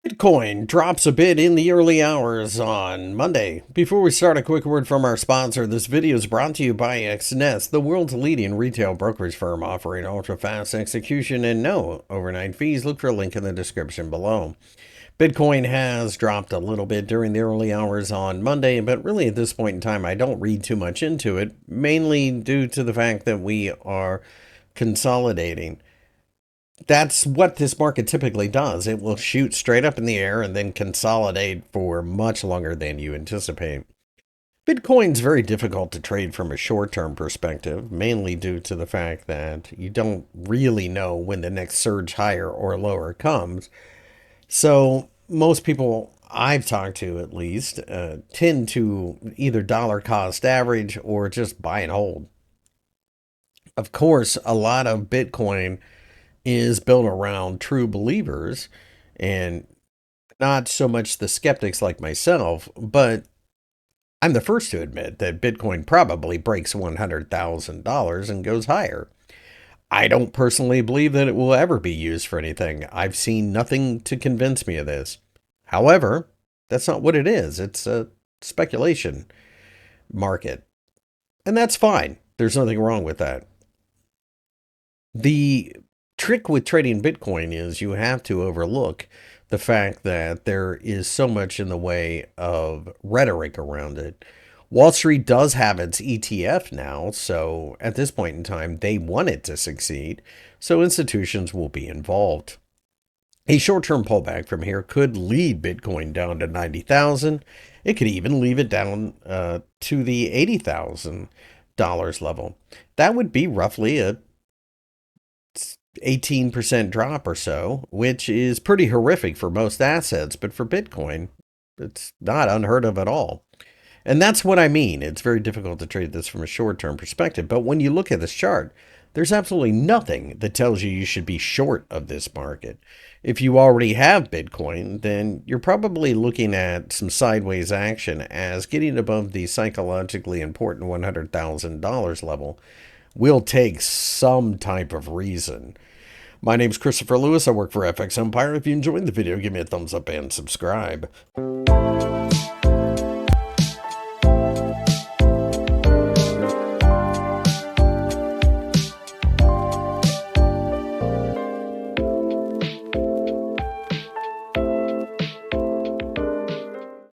Bitcoin drops a bit in the early hours on Monday. Before we start, a quick word from our sponsor. This video is brought to you by XNest, the world's leading retail brokerage firm offering ultra-fast execution and no overnight fees. Look for a link in the description below. Bitcoin has dropped a little bit during the early hours on Monday, but really at this point in time, I don't read too much into it, mainly due to the fact that we are consolidating. That's what this market typically does. It will shoot straight up in the air and then consolidate for much longer than you anticipate. Bitcoin's very difficult to trade from a short-term perspective, mainly due to the fact that you don't really know when the next surge higher or lower comes. So most people I've talked to, at least, tend to either dollar cost average or just buy and hold. Of course, a lot of Bitcoin is built around true believers and not so much the skeptics like myself, but I'm the first to admit that Bitcoin probably breaks $100,000 and goes higher. I don't personally believe that it will ever be used for anything. I've seen nothing to convince me of this. However, that's not what it is. It's a speculation market, and that's fine. There's nothing wrong with that. The trick with trading Bitcoin is you have to overlook the fact that there is so much in the way of rhetoric around it. Wall Street does have its ETF now, so at this point in time, they want it to succeed, so institutions will be involved. A short-term pullback from here could lead Bitcoin down to 90,000. It could even leave it down to the $80,000 level. That would be roughly a 18% drop or so, which is pretty horrific for most assets, but for Bitcoin, it's not unheard of at all. And that's what I mean. It's very difficult to trade this from a short-term perspective, but when you look at this chart, there's absolutely nothing that tells you should be short of this market. If you already have Bitcoin, then you're probably looking at some sideways action, as getting above the psychologically important $100,000 level will take some type of reason. My name is Christopher Lewis. I work for FXEmpire. If you enjoyed the video, give me a thumbs up and subscribe.